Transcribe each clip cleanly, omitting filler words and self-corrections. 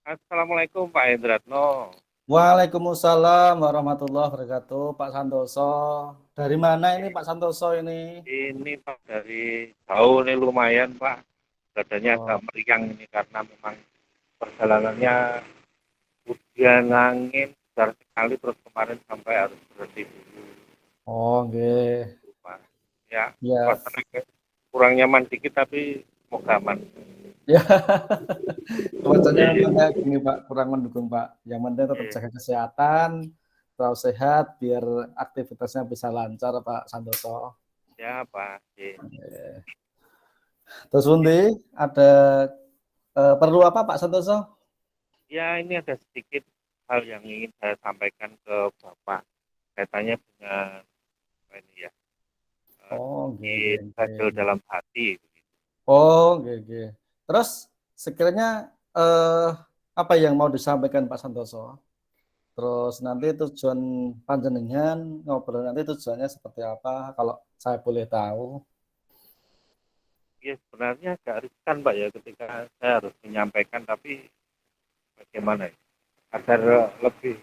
Assalamualaikum Pak Hendratno. Waalaikumsalam warahmatullahi wabarakatuh, Pak Santoso. Dari mana ini Pak Santoso ini? Ini Pak dari jauh nih lumayan Pak. Badannya agak Oh, meriang ini karena memang perjalanannya hujan angin besar sekali terus kemarin sampai harus berhenti dulu oke. Pak. Ya, Ya, suasana kurang nyaman dikit tapi semoga aman. ya. Cuacanya memang kayak gini Pak, kurang mendukung Pak. Yang penting tetap Oke, jaga kesehatan, terus sehat, biar aktivitasnya bisa lancar Pak Santoso. ya Pak. Terus Undi, ada perlu apa Pak Santoso? Ya, ini ada sedikit hal yang ingin saya sampaikan ke Bapak kaitannya dengan apa ini ya, Oh, sedikit hasil oke. dalam hati. Oh, oke. Terus sekiranya eh, apa yang mau disampaikan Pak Santoso? Terus nanti tujuan panjenengan ngobrol nanti tujuannya seperti apa? Kalau saya boleh tahu. Ya sebenarnya agak riskan Pak ya ketika saya harus menyampaikan tapi bagaimana ya agar lebih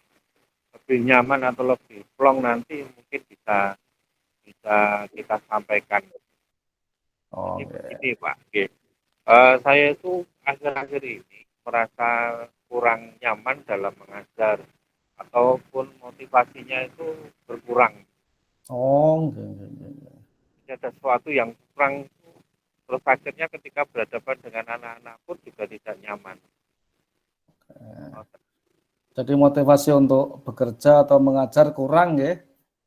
lebih nyaman atau lebih plong nanti mungkin bisa bisa kita sampaikan. Jadi Oke. begini Pak, saya itu akhir-akhir ini merasa kurang nyaman dalam mengajar ataupun motivasinya itu berkurang. Oh, oke. Jadi ada sesuatu yang kurang terus akhirnya ketika berhadapan dengan anak-anak pun juga tidak nyaman. Jadi motivasi untuk bekerja atau mengajar kurang ya,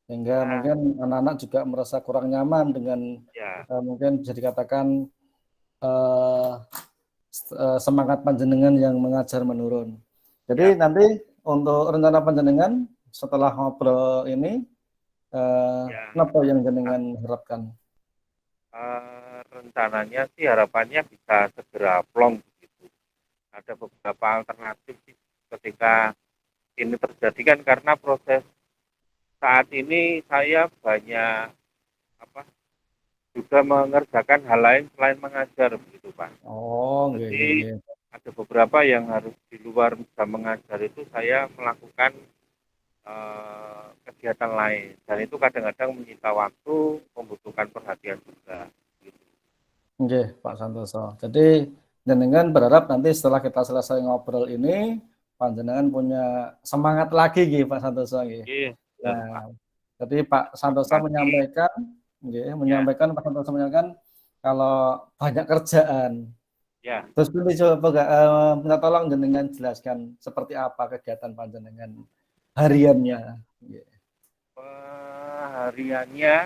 sehingga Ya, mungkin anak-anak juga merasa kurang nyaman dengan ya, mungkin bisa dikatakan eh, semangat panjenengan yang mengajar menurun. ya, Jadi nanti untuk rencana panjenengan setelah ngobrol ini, ya. apa yang jenengan harapkan? Rencananya sih harapannya bisa segera plong begitu. Ada beberapa alternatif sih ketika ini terjadi kan karena proses saat ini saya banyak apa juga mengerjakan hal lain selain mengajar begitu Pak. Oh, Jadi ada beberapa yang harus di luar jam mengajar itu saya melakukan kegiatan lain dan itu kadang-kadang menyita waktu, membutuhkan perhatian juga. Gitu. oke, Pak Santoso. Jadi jenengan berharap nanti setelah kita selesai ngobrol ini, panjenengan punya semangat lagi, gitu, Pak Santoso. Gitu. Iya, benar Pak. Nah, jadi Pak Santoso Lagi, menyampaikan, ya, Pak Santoso menyampaikan kalau banyak kerjaan. ya. Terus ini coba minta tolong jenengan jelaskan seperti apa kegiatan panjenengan Ya. hariannya. Nggih. Hariannya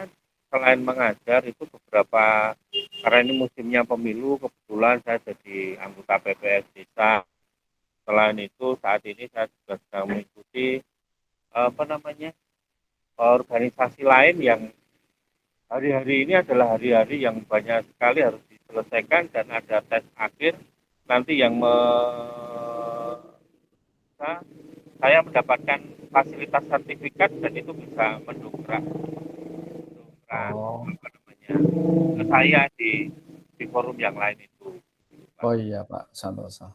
selain mengajar itu beberapa karena ini musimnya pemilu kebetulan saya jadi anggota PPS desa. Selain itu saat ini saya juga sedang mengikuti apa namanya organisasi lain yang hari-hari ini adalah hari-hari yang banyak sekali harus diselesaikan dan ada tes akhir nanti yang saya mendapatkan fasilitas sertifikat dan itu bisa mendongkrak Oh, apa namanya ke saya di forum yang lain itu. oh iya Pak Santoso.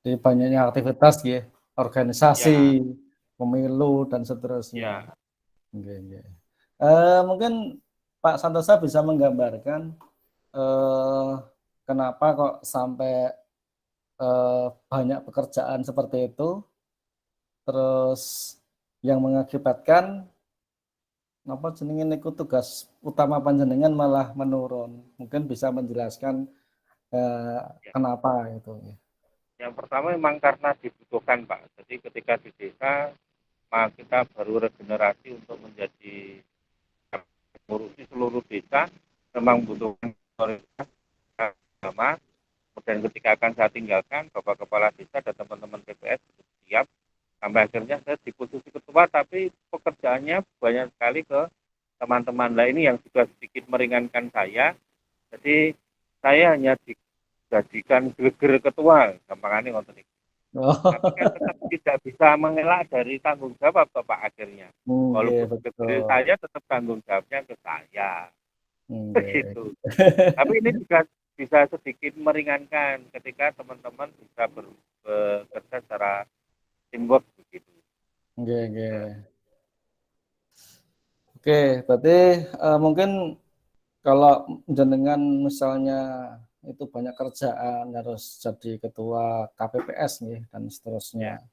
Jadi banyaknya aktivitas ya, organisasi, Ya, pemilu dan seterusnya. ya, Oke. Mungkin Pak Santosa bisa menggambarkan eh, kenapa kok sampai banyak pekerjaan seperti itu, terus yang mengakibatkan apa jenenge niku tugas utama panjenengan malah menurun. Mungkin bisa menjelaskan ya. kenapa itu. Yang pertama memang karena dibutuhkan Pak. Jadi ketika di desa maka kita baru regenerasi untuk menjadi mengurusi seluruh desa memang membutuhkan prioritas agama. Kemudian ketika akan saya tinggalkan, Bapak Kepala Desa dan teman-teman PPS siap. Sampai akhirnya saya di posisi ketua, tapi pekerjaannya banyak sekali ke teman-teman lain yang juga sedikit meringankan saya. Jadi saya hanya dijadikan geger ketua, gampangannya ngoten iki. Tapi kan Oh, tetap tidak bisa mengelak dari tanggung jawab Bapak akhirnya. nggih Walaupun geger betul. saya tetap tanggung jawabnya ke saya. Nggih. Begitu. Tapi ini juga bisa sedikit meringankan ketika teman-teman bisa bekerja secara teamwork begitu. Oke, oke. Oke, berarti mungkin kalau jenengan misalnya itu banyak kerjaan harus jadi ketua KPPS nih dan seterusnya. Ya,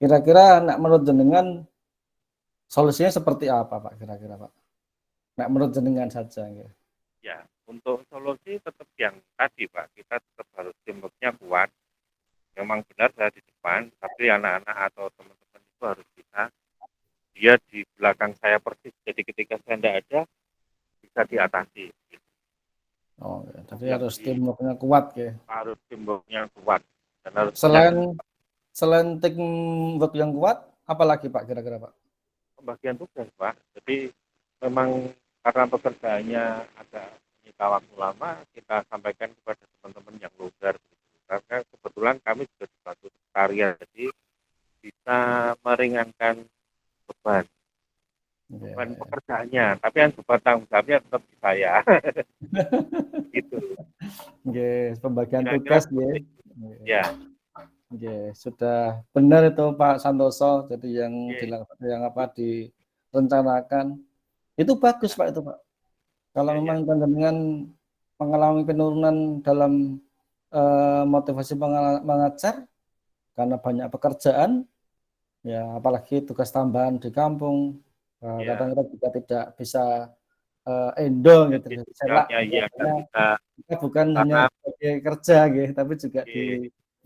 Kira-kira menurut jenengan solusinya seperti apa Pak kira-kira Pak? Menurut jenengan saja gitu. ya. Untuk solusi tetap yang tadi Pak, kita tetap harus teamworknya kuat. Memang benar saya di depan, tapi anak-anak atau teman-teman itu harus bisa. Dia di belakang saya persis, jadi ketika saya tidak ada, bisa diatasi. Oh, ya. Jadi harus Jadi teamworknya kuat ya. harus teamworknya kuat dan harus banyak Selain teamwork yang kuat, apalagi Pak kira-kira Pak? pembagian tugas Pak. Jadi memang karena pekerjaannya agak menyita waktu lama, kita sampaikan kepada teman-teman yang longgar. Karena kebetulan kami juga dibantu sekretariat, jadi bisa meringankan beban Yeah. pekerjaannya, tapi yang beban tanggung jawabnya tetap di saya. Gitu. Yes, pembagian Kira-kira tugas ya. seperti itu. Ya, Yes, sudah benar itu Pak Santoso. Jadi ya, yang apa direncanakan itu bagus Pak itu Pak. Kalau ya, ya. memang panjenengan mengalami penurunan dalam motivasi mengajar karena banyak pekerjaan, ya apalagi tugas tambahan di kampung, kadang Ya. kita juga tidak bisa endong gitu, Jadi selak sosialnya gitu, ya karena kita kita bukan hanya karena sebagai kerja gitu, tapi juga di ya,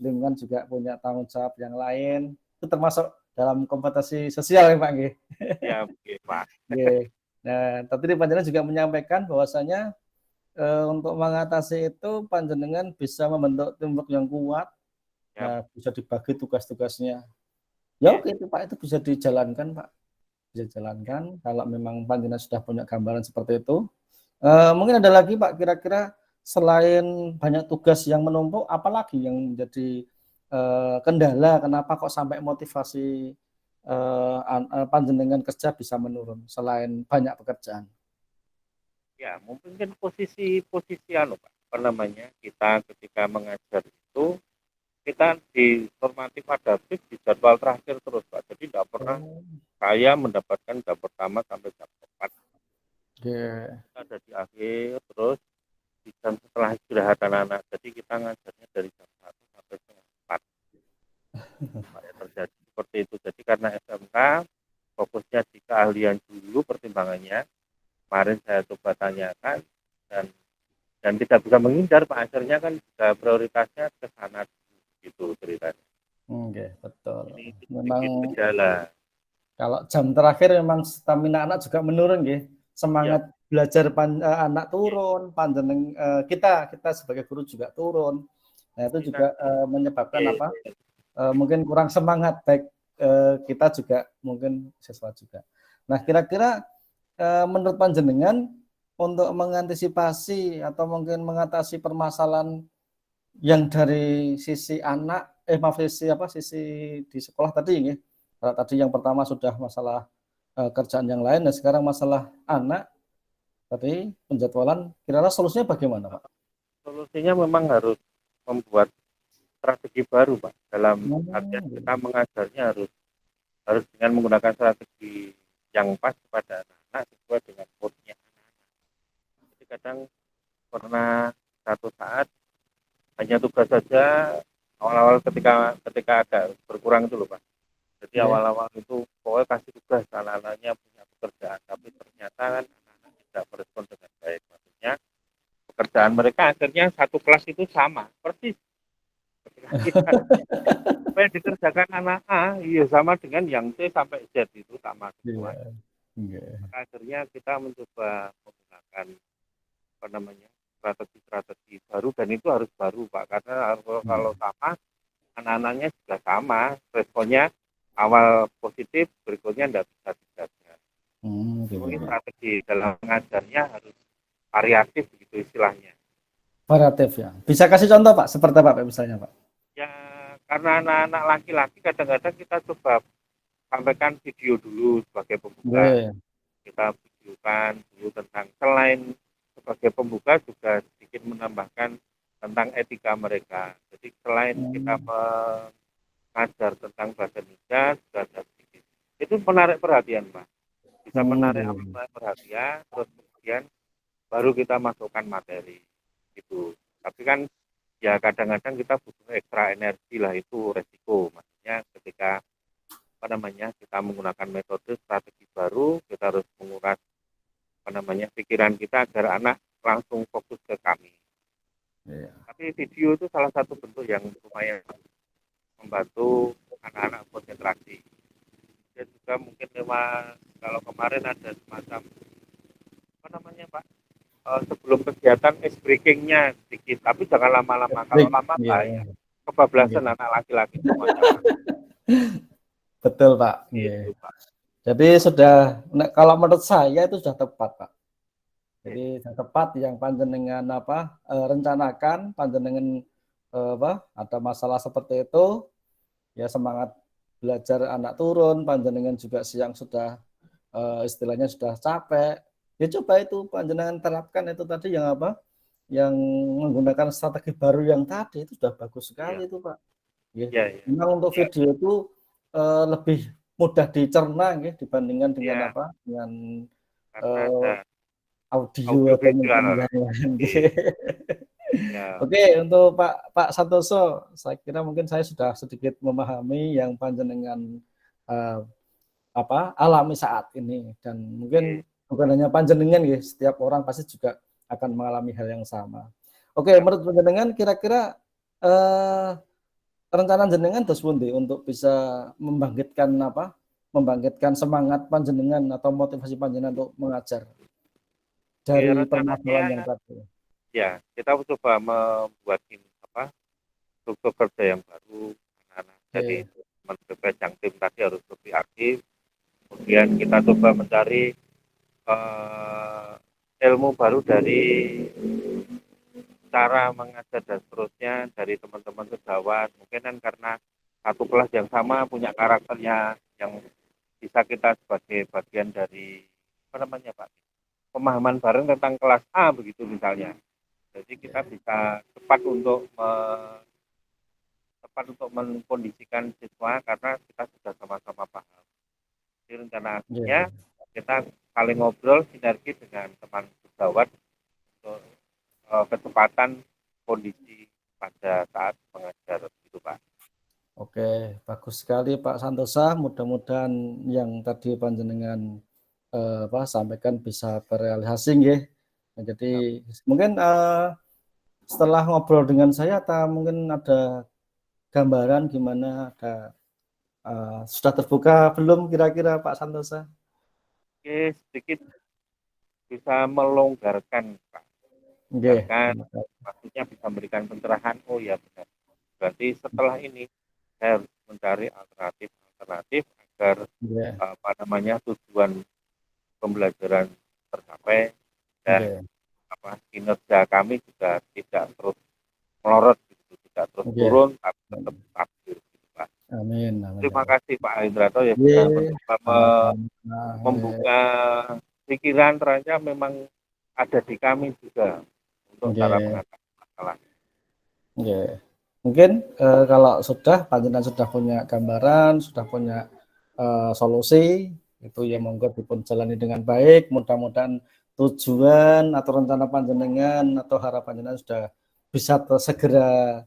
lingkungan juga punya tanggung jawab yang lain, itu termasuk dalam kompetisi sosial ya Pak nggih. ya oke Pak. Nggih. Nah, tadi panjenengan juga menyampaikan bahwasanya untuk mengatasi itu panjenengan bisa membentuk teamwork yang kuat, Ya, nah bisa dibagi tugas-tugasnya. Ya ya, oke itu Pak, itu bisa dijalankan Pak, bisa ya. dijalankan kalau memang panjenengan sudah punya gambaran seperti itu. Mungkin ada lagi Pak kira-kira selain banyak tugas yang menumpuk, apalagi yang menjadi kendala kenapa kok sampai motivasi panjenengan kerja bisa menurun selain banyak pekerjaan? Ya, mungkin kan posisi anu Pak, apa namanya, kita ketika mengajar itu kita di normatif adaptif di jadwal terakhir terus Pak. Jadi tidak pernah Oh, saya mendapatkan jam pertama sampai jam 4. oke. Ada di akhir terus di jam setelah istirahat anak-anak. Jadi kita ngajarnya dari jam 1 sampai setengah 4. Supaya terjadi seperti itu. Jadi karena SMK fokusnya di keahlian dulu pertimbangannya. Kemarin saya coba tanyakan dan tidak bisa menghindar Pak, akhirnya kan juga prioritasnya ke sana gitu ceritanya. Oke, betul. Ini sedikit Memang gejala. kalau jam terakhir memang stamina anak juga menurun nggih. Ya, Semangat belajar anak ya. turun, kita sebagai guru juga turun. Nah, itu Jadi juga nanti menyebabkan ya, apa? Mungkin kurang semangat baik kita juga mungkin siswa juga. Nah, kira-kira menurut panjenengan untuk mengantisipasi atau mungkin mengatasi permasalahan yang dari sisi anak, maaf sisi apa sisi di sekolah tadi ya. Kalau tadi yang pertama sudah masalah kerjaan yang lain, dan sekarang masalah anak tadi penjadwalan. Kira-kira solusinya bagaimana, Pak? solusinya memang harus membuat strategi baru Pak. Dalam artian Hmm, kita mengajarnya harus harus dengan menggunakan strategi yang pas kepada anak-anak sesuai dengan moodnya. Jadi kadang pernah satu saat hanya tugas saja awal-awal ketika ketika ada berkurang itu loh Pak. Jadi yeah. awal-awal itu pokoknya kasih tugas anak-anaknya punya pekerjaan, tapi ternyata kan anak-anak tidak merespon dengan baik. Maksudnya pekerjaan mereka akhirnya satu kelas itu sama persis. Ketika kita apa yang dikerjakan anak A, iya sama dengan yang C sampai Z itu sama semua. Yeah. Yeah. Maka akhirnya kita mencoba menggunakan apa namanya strategi-strategi baru dan itu harus baru Pak karena Yeah. kalau sama anak-anaknya juga sama responnya awal positif berikutnya tidak bisa dijaga. Jadi mungkin Yeah. strategi dalam mengajarnya harus variatif gitu istilahnya. Variatif ya. Bisa kasih contoh Pak, seperti apa Pak misalnya Pak? Ya karena anak-anak laki-laki kadang-kadang kita coba sampaikan video dulu sebagai pembuka. Yeah. Kita videokan dulu tentang selain sebagai pembuka juga sedikit menambahkan tentang etika mereka. Jadi selain kita mengajar tentang bahasa Indonesia, juga ada sedikit. Itu menarik perhatian, Pak. Bisa menarik perhatian, terus kemudian baru kita masukkan materi. Gitu. Tapi kan ya kadang-kadang kita butuh ekstra energi lah, itu resiko. Maksudnya ketika kita menggunakan metode strategi baru, kita harus menguras pikiran kita agar anak langsung fokus ke kami. Tapi video itu salah satu bentuk yang lumayan membantu anak-anak konsentrasi. Dan juga mungkin kalau kemarin ada semacam Pak, sebelum kegiatan ice breakingnya sedikit, tapi jangan lama-lama. Kalau lama bahaya, kebablasan anak laki-laki semuanya. Betul, Pak. Gitu, Pak. Jadi kalau menurut saya itu sudah tepat, Pak. Jadi sudah tepat yang panjenengan rencanakan, panjenengan ada masalah seperti itu, ya semangat belajar anak turun, panjenengan juga siang sudah istilahnya sudah capek. Ya coba itu panjenengan terapkan itu tadi yang menggunakan strategi baru yang tadi itu sudah bagus sekali itu, Pak. Memang untuk video itu lebih mudah dicerna dibandingkan dengan dengan audio atau mungkin yang lain. Oke, untuk Pak Santoso, saya kira mungkin saya sudah sedikit memahami yang panjenengan alami saat ini, dan mungkin bukan hanya panjenengan setiap orang pasti juga akan mengalami hal yang sama. Oke, menurut panjenengan kira-kira rencana jenengan terus pundi untuk bisa membangkitkan semangat panjenengan atau motivasi panjenengan untuk mengajar dari permasalahan yang tadi. Ya, kita coba membuat struktur kerja yang baru anak-anak. Jadi teman-teman tim tadi harus lebih aktif. Kemudian kita coba mencari ilmu baru dari cara mengajar dan seterusnya dari teman-teman sejawat. Mungkin kan karena satu kelas yang sama punya karakternya yang bisa kita sebagai bagian dari Pak, pemahaman bareng tentang kelas A begitu misalnya. Jadi kita bisa cepat untuk mengkondisikan siswa karena kita sudah sama-sama paham. Jadi rencananya kita saling ngobrol sinergi dengan teman sejawat untuk kecepatan kondisi pada saat mengajar gitu, Pak. Oke, bagus sekali Pak Santosa. Mudah-mudahan yang tadi panjenengan sampaikan bisa terrealisasi nggih. Nah, jadi mungkin setelah ngobrol dengan saya, mungkin ada gambaran gimana, sudah terbuka belum kira-kira Pak Santosa? Oke, sedikit bisa melonggarkan, Pak. Maksudnya bisa memberikan pencerahan. Oh ya benar. Berarti setelah ini saya harus mencari alternatif agar tujuan pembelajaran tercapai dan kinerja kami juga tidak terus melorot gitu, tidak terus turun tapi tetap stabil gitu, Pak. Amin. Terima kasih Pak Indrato ya sudah mencoba membuka pikiran, ternyata memang ada di kami juga untuk cara mengatasi masalah. Mungkin kalau panjenengan sudah punya gambaran, sudah punya solusi, itu ya monggo dipun jalani dengan baik. Mudah-mudahan tujuan atau rencana panjenengan atau harapan panjenengan sudah bisa segera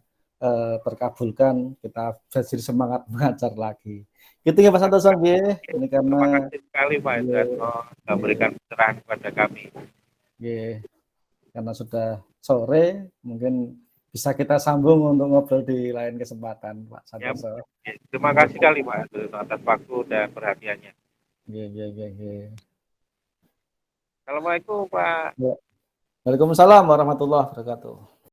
terkabulkan. Kita jadi semangat mengajar lagi. Gitu ya Pak Santoso. Ini karena terima kasih sekali Pak Indrato memberikan pencerahan kepada kami. Karena sudah sore, mungkin bisa kita sambung untuk ngobrol di lain kesempatan, Pak Santoso. Terima kasih sekali Pak atas waktu dan perhatiannya. Assalamualaikum Pak. Waalaikumsalam warahmatullahi wabarakatuh.